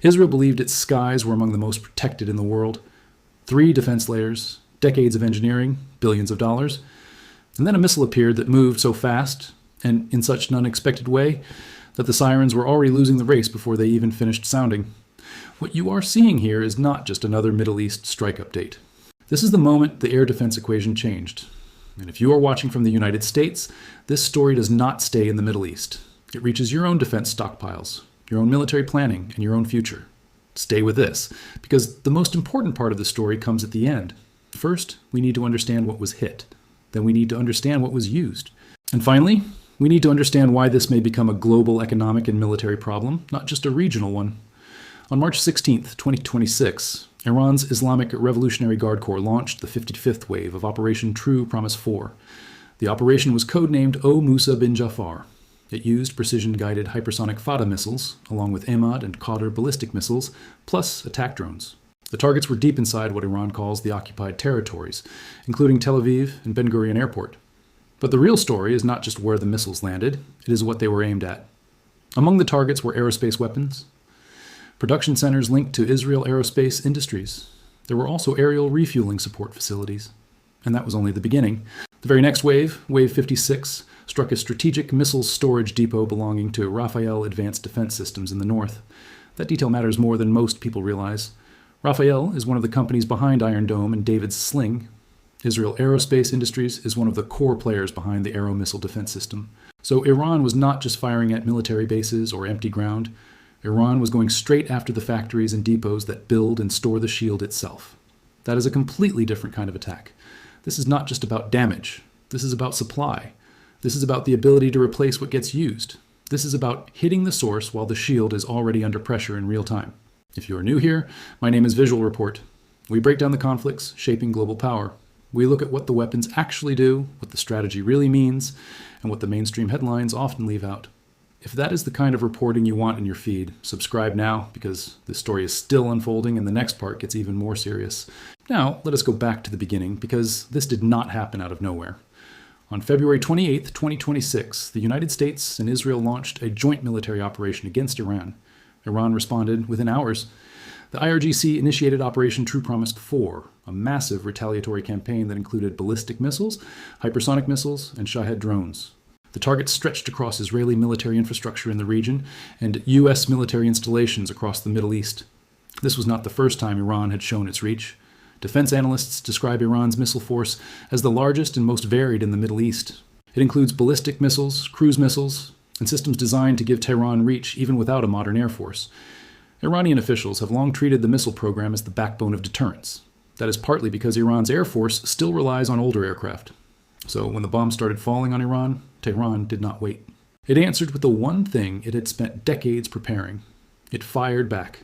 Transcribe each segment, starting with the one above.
Israel believed its skies were among the most protected in the world. 3 defense layers, decades of engineering, billions of dollars. And then a missile appeared that moved so fast, and in such an unexpected way, that the sirens were already losing the race before they even finished sounding. What you are seeing here is not just another Middle East strike update. This is the moment the air defense equation changed. And if you are watching from the United States, this story does not stay in the Middle East. It reaches your own defense stockpiles, your own military planning, and your own future. Stay with this, because the most important part of the story comes at the end. First, we need to understand what was hit. Then we need to understand what was used. And finally, we need to understand why this may become a global economic and military problem, not just a regional one. On March 16, 2026, Iran's Islamic Revolutionary Guard Corps launched the 55th wave of Operation True Promise 4. The operation was codenamed O Musa bin Jafar. It used precision-guided hypersonic Fata missiles, along with Emad and Qadr ballistic missiles, plus attack drones. The targets were deep inside what Iran calls the occupied territories, including Tel Aviv and Ben Gurion Airport. But the real story is not just where the missiles landed, it is what they were aimed at. Among the targets were aerospace weapons, production centers linked to Israel Aerospace Industries. There were also aerial refueling support facilities. And that was only the beginning. The very next wave, Wave 56, struck a strategic missiles storage depot belonging to Rafael Advanced Defense Systems in the north. That detail matters more than most people realize. Rafael is one of the companies behind Iron Dome and David's Sling. Israel Aerospace Industries is one of the core players behind the Aero missile defense system. So Iran was not just firing at military bases or empty ground. Iran was going straight after the factories and depots that build and store the shield itself. That is a completely different kind of attack. This is not just about damage. This is about supply. This is about the ability to replace what gets used. This is about hitting the source while the shield is already under pressure in real time. If you are new here, my name is Visual Report. We break down the conflicts shaping global power. We look at what the weapons actually do, what the strategy really means, and what the mainstream headlines often leave out. If that is the kind of reporting you want in your feed, subscribe now, because this story is still unfolding and the next part gets even more serious. Now, let us go back to the beginning, because this did not happen out of nowhere. On February 28, 2026, the United States and Israel launched a joint military operation against Iran. Iran responded within hours. The IRGC initiated Operation True Promise 4, a massive retaliatory campaign that included ballistic missiles, hypersonic missiles, and Shahed drones. The targets stretched across Israeli military infrastructure in the region and U.S. military installations across the Middle East. This was not the first time Iran had shown its reach. Defense analysts describe Iran's missile force as the largest and most varied in the Middle East. It includes ballistic missiles, cruise missiles, and systems designed to give Tehran reach even without a modern air force. Iranian officials have long treated the missile program as the backbone of deterrence. That is partly because Iran's air force still relies on older aircraft. So when the bombs started falling on Iran, Tehran did not wait. It answered with the one thing it had spent decades preparing. It fired back.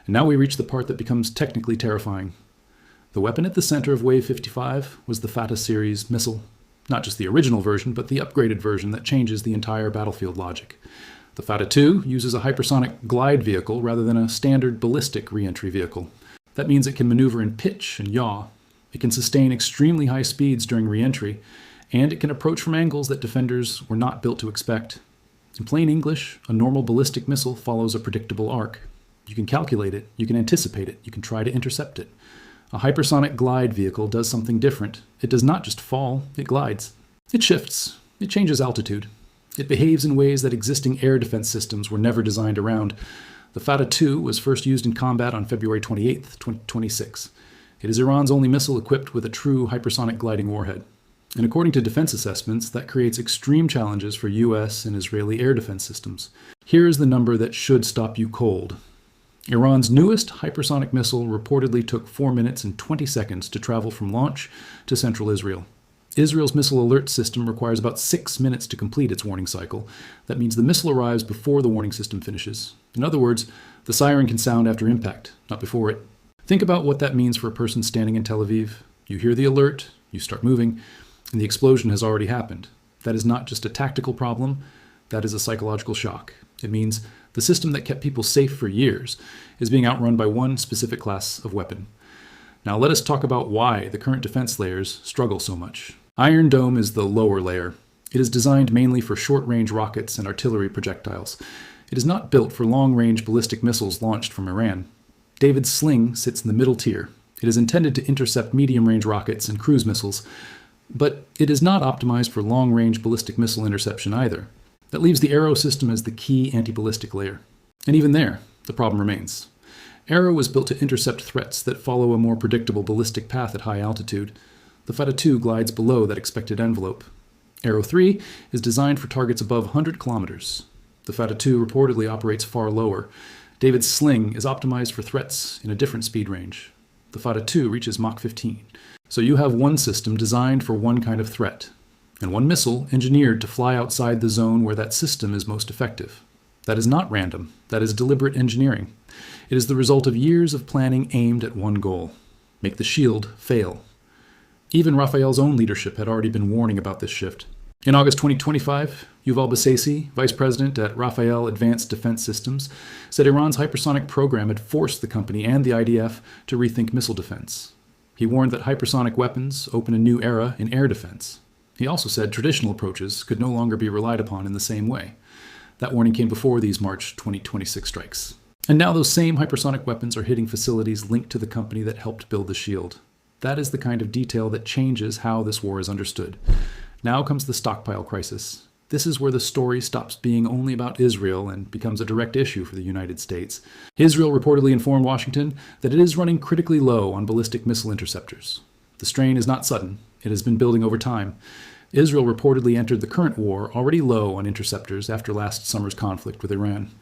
And now we reach the part that becomes technically terrifying. The weapon at the center of Wave 55 was the Fata series missile. Not just the original version, but the upgraded version that changes the entire battlefield logic. The Fata 2 uses a hypersonic glide vehicle rather than a standard ballistic re-entry vehicle. That means it can maneuver in pitch and yaw. It can sustain extremely high speeds during re-entry, and it can approach from angles that defenders were not built to expect. In plain English, a normal ballistic missile follows a predictable arc. You can calculate it, you can anticipate it, you can try to intercept it. A hypersonic glide vehicle does something different. It does not just fall, it glides. It shifts, it changes altitude. It behaves in ways that existing air defense systems were never designed around. The Fata 2 was first used in combat on February 28, 2026. It is Iran's only missile equipped with a true hypersonic gliding warhead. And according to defense assessments, that creates extreme challenges for U.S. and Israeli air defense systems. Here is the number that should stop you cold. Iran's newest hypersonic missile reportedly took 4 minutes and 20 seconds to travel from launch to central Israel. Israel's missile alert system requires about 6 minutes to complete its warning cycle. That means the missile arrives before the warning system finishes. In other words, the siren can sound after impact, not before it. Think about what that means for a person standing in Tel Aviv. You hear the alert, you start moving, and the explosion has already happened. That is not just a tactical problem, that is a psychological shock. It means the system that kept people safe for years is being outrun by one specific class of weapon. Now let us talk about why the current defense layers struggle so much. Iron Dome is the lower layer. It is designed mainly for short-range rockets and artillery projectiles. It is not built for long-range ballistic missiles launched from Iran. David's sling sits in the middle tier. It is intended to intercept medium-range rockets and cruise missiles, but it is not optimized for long-range ballistic missile interception either. That leaves the Arrow system as the key anti-ballistic layer. And even there, the problem remains. Arrow was built to intercept threats that follow a more predictable ballistic path at high altitude. The Fighter II glides below that expected envelope. Arrow 3 is designed for targets above 100 kilometers. The Fighter II reportedly operates far lower. David's sling is optimized for threats in a different speed range. The Fighter II reaches Mach 15. So you have one system designed for one kind of threat, and one missile engineered to fly outside the zone where that system is most effective. That is not random. That is deliberate engineering. It is the result of years of planning aimed at one goal: make the shield fail. Even Rafael's own leadership had already been warning about this shift. In August 2025, Yuval Basesi, vice president at Rafael Advanced Defense Systems, said Iran's hypersonic program had forced the company and the IDF to rethink missile defense. He warned that hypersonic weapons open a new era in air defense. He also said traditional approaches could no longer be relied upon in the same way. That warning came before these March 2026 strikes. And now those same hypersonic weapons are hitting facilities linked to the company that helped build the shield. That is the kind of detail that changes how this war is understood. Now comes the stockpile crisis. This is where the story stops being only about Israel and becomes a direct issue for the United States. Israel reportedly informed Washington that it is running critically low on ballistic missile interceptors. The strain is not sudden. It has been building over time. Israel reportedly entered the current war already low on interceptors after last summer's conflict with Iran.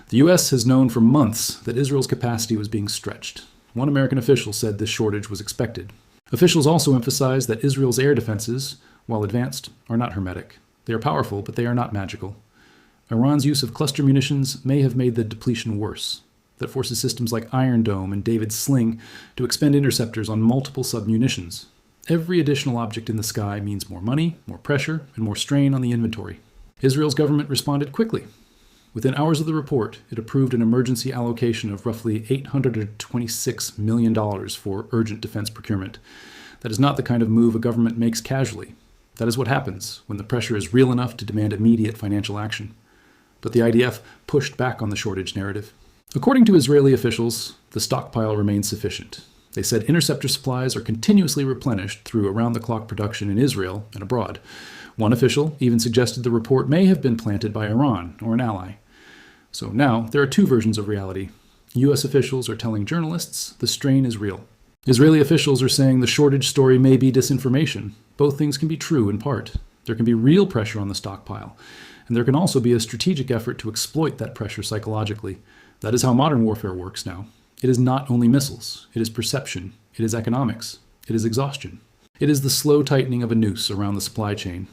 The U.S. has known for months that Israel's capacity was being stretched. One American official said this shortage was expected. Officials also emphasized that Israel's air defenses, while advanced, are not hermetic. They are powerful, but they are not magical. Iran's use of cluster munitions may have made the depletion worse. That forces systems like Iron Dome and David's sling to expend interceptors on multiple submunitions. Every additional object in the sky means more money, more pressure, and more strain on the inventory. Israel's government responded quickly. Within hours of the report, it approved an emergency allocation of roughly $826 million for urgent defense procurement. That is not the kind of move a government makes casually. That is what happens when the pressure is real enough to demand immediate financial action. But the IDF pushed back on the shortage narrative. According to Israeli officials, the stockpile remains sufficient. They said interceptor supplies are continuously replenished through around-the-clock production in Israel and abroad. One official even suggested the report may have been planted by Iran or an ally. So now there are two versions of reality. U.S. officials are telling journalists the strain is real. Israeli officials are saying the shortage story may be disinformation. Both things can be true in part. There can be real pressure on the stockpile, and there can also be a strategic effort to exploit that pressure psychologically. That is how modern warfare works now. It is not only missiles. It is perception. It is economics. It is exhaustion. It is the slow tightening of a noose around the supply chain.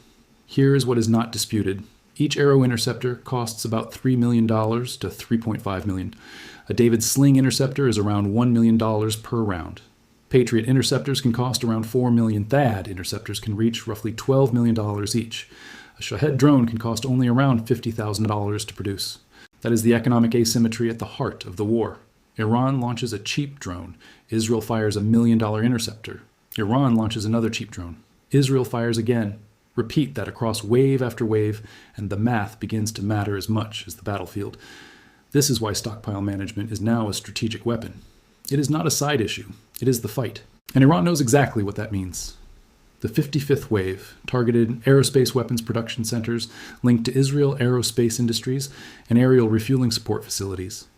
Here is what is not disputed. Each Arrow interceptor costs about $3 million to $3.5 million. A David Sling interceptor is around $1 million per round. Patriot interceptors can cost around $4 million. THAAD interceptors can reach roughly $12 million each. A Shahed drone can cost only around $50,000 to produce. That is the economic asymmetry at the heart of the war. Iran launches a cheap drone. Israel fires a $1 million interceptor. Iran launches another cheap drone. Israel fires again. Repeat that across wave after wave, and the math begins to matter as much as the battlefield. This is why stockpile management is now a strategic weapon. It is not a side issue. It is the fight. And Iran knows exactly what that means. The 55th wave targeted aerospace weapons production centers linked to Israel Aerospace Industries and aerial refueling support facilities.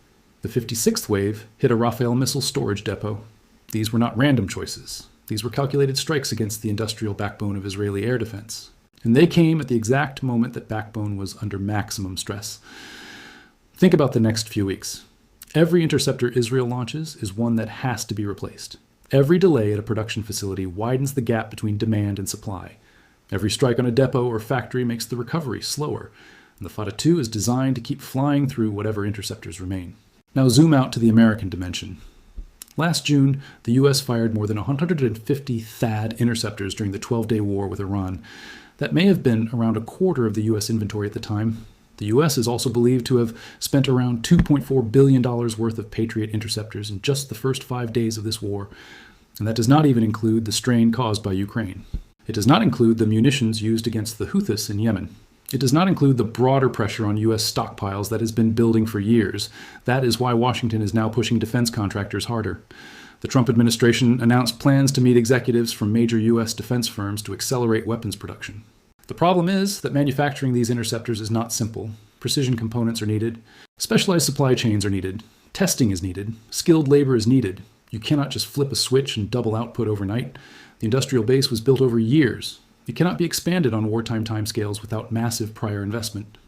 The 56th wave hit a Rafael missile storage depot. These were not random choices. These were calculated strikes against the industrial backbone of Israeli air defense. And they came at the exact moment that backbone was under maximum stress. Think about the next few weeks. Every interceptor Israel launches is one that has to be replaced. Every delay at a production facility widens the gap between demand and supply. Every strike on a depot or factory makes the recovery slower. And the Fighter II is designed to keep flying through whatever interceptors remain. Now zoom out to the American dimension. Last June, the U.S. fired more than 150 THAAD interceptors during the 12-day war with Iran. That may have been around a quarter of the U.S. inventory at the time. The U.S. is also believed to have spent around $2.4 billion worth of Patriot interceptors in just the first 5 days of this war. And that does not even include the strain caused by Ukraine. It does not include the munitions used against the Houthis in Yemen. It does not include the broader pressure on U.S. stockpiles that has been building for years. That is why Washington is now pushing defense contractors harder. The Trump administration announced plans to meet executives from major U.S. defense firms to accelerate weapons production. The problem is that manufacturing these interceptors is not simple. Precision components are needed. Specialized supply chains are needed. Testing is needed. Skilled labor is needed. You cannot just flip a switch and double output overnight. The industrial base was built over years. It cannot be expanded on wartime timescales without massive prior investment.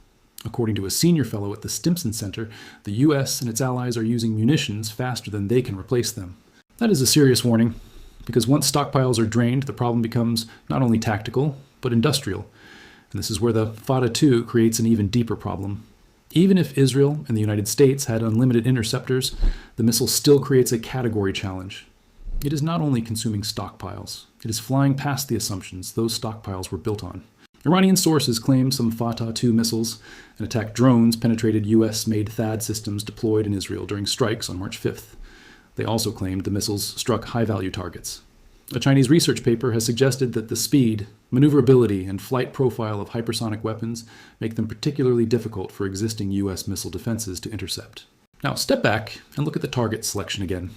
According to a senior fellow at the Stimson Center, the U.S. and its allies are using munitions faster than they can replace them. That is a serious warning, because once stockpiles are drained, the problem becomes not only tactical, but industrial. And this is where the FATA-2 creates an even deeper problem. Even if Israel and the United States had unlimited interceptors, the missile still creates a category challenge. It is not only consuming stockpiles, it is flying past the assumptions those stockpiles were built on. Iranian sources claim some Fatah-2 missiles and attack drones penetrated US-made THAAD systems deployed in Israel during strikes on March 5th. They also claimed the missiles struck high-value targets. A Chinese research paper has suggested that the speed, maneuverability, and flight profile of hypersonic weapons make them particularly difficult for existing US missile defenses to intercept. Now, step back and look at the target selection again.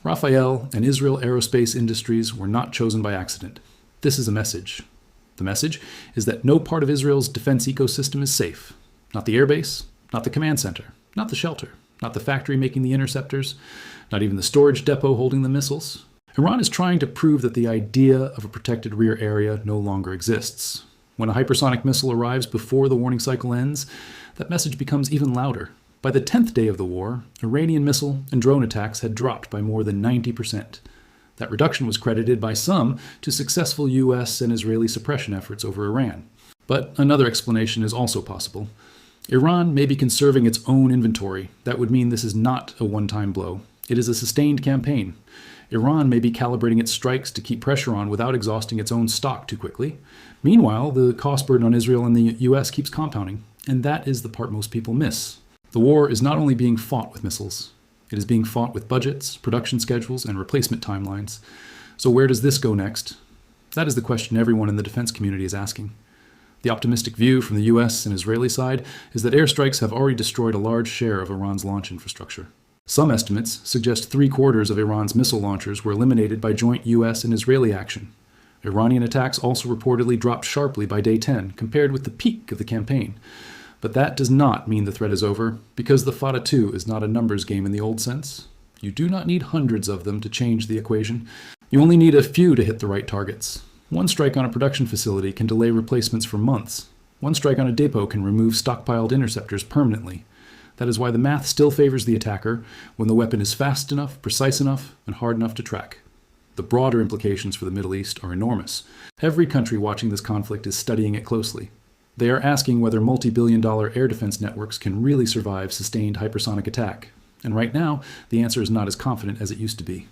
Rafael and Israel Aerospace Industries were not chosen by accident. This is a message. The message is that no part of Israel's defense ecosystem is safe. Not the airbase, not the command center, not the shelter, not the factory making the interceptors, not even the storage depot holding the missiles. Iran is trying to prove that the idea of a protected rear area no longer exists. When a hypersonic missile arrives before the warning cycle ends, that message becomes even louder. By the 10th day of the war, Iranian missile and drone attacks had dropped by more than 90%. That reduction was credited by some to successful US and Israeli suppression efforts over Iran. But another explanation is also possible. Iran may be conserving its own inventory. That would mean this is not a one-time blow. It is a sustained campaign. Iran may be calibrating its strikes to keep pressure on without exhausting its own stock too quickly. Meanwhile, the cost burden on Israel and the US keeps compounding, and that is the part most people miss. The war is not only being fought with missiles, it is being fought with budgets, production schedules, and replacement timelines. So where does this go next? That is the question everyone in the defense community is asking. The optimistic view from the US and Israeli side is that airstrikes have already destroyed a large share of Iran's launch infrastructure. Some estimates suggest 3/4 of Iran's missile launchers were eliminated by joint US and Israeli action. Iranian attacks also reportedly dropped sharply by day 10 compared with the peak of the campaign. But that does not mean the threat is over, because the Fatah-2 is not a numbers game in the old sense. You do not need hundreds of them to change the equation. You only need a few to hit the right targets. One strike on a production facility can delay replacements for months. One strike on a depot can remove stockpiled interceptors permanently. That is why the math still favors the attacker when the weapon is fast enough, precise enough, and hard enough to track. The broader implications for the Middle East are enormous. Every country watching this conflict is studying it closely. They are asking whether multi-billion-dollar air defense networks can really survive sustained hypersonic attack. And right now, the answer is not as confident as it used to be.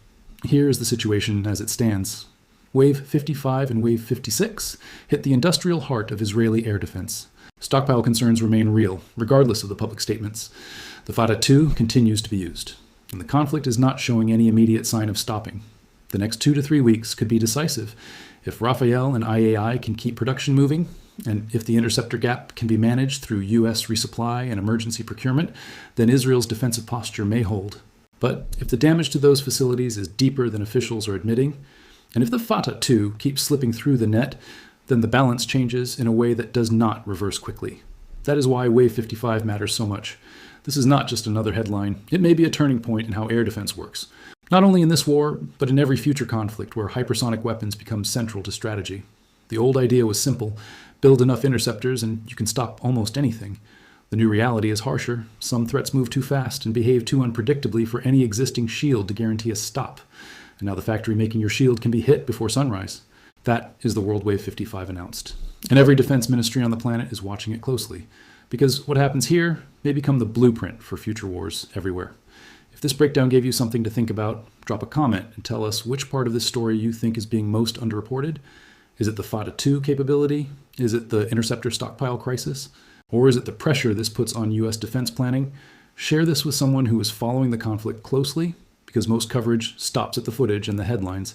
Here is the situation as it stands. Wave 55 and Wave 56 hit the industrial heart of Israeli air defense. Stockpile concerns remain real, regardless of the public statements. The Fatah-2 continues to be used, and the conflict is not showing any immediate sign of stopping. The next 2 to 3 weeks could be decisive. If Rafael and IAI can keep production moving, and if the interceptor gap can be managed through U.S. resupply and emergency procurement, then Israel's defensive posture may hold. But if the damage to those facilities is deeper than officials are admitting, and if the Fatah-2 keeps slipping through the net, then the balance changes in a way that does not reverse quickly. That is why Wave 55 matters so much. This is not just another headline. It may be a turning point in how air defense works. Not only in this war, but in every future conflict where hypersonic weapons become central to strategy. The old idea was simple. Build enough interceptors and you can stop almost anything. The new reality is harsher. Some threats move too fast and behave too unpredictably for any existing shield to guarantee a stop. And now the factory making your shield can be hit before sunrise. That is the world Wave 55 announced. And every defense ministry on the planet is watching it closely. Because what happens here may become the blueprint for future wars everywhere. If this breakdown gave you something to think about, drop a comment and tell us which part of this story you think is being most underreported. Is it the Fatah-2 capability? Is it the interceptor stockpile crisis? Or is it the pressure this puts on U.S. defense planning? Share this with someone who is following the conflict closely, because most coverage stops at the footage and the headlines.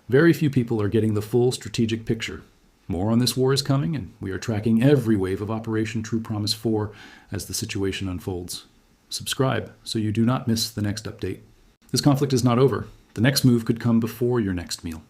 Very few people are getting the full strategic picture. More on this war is coming, and we are tracking every wave of Operation True Promise 4 as the situation unfolds. Subscribe so you do not miss the next update. This conflict is not over. The next move could come before your next meal.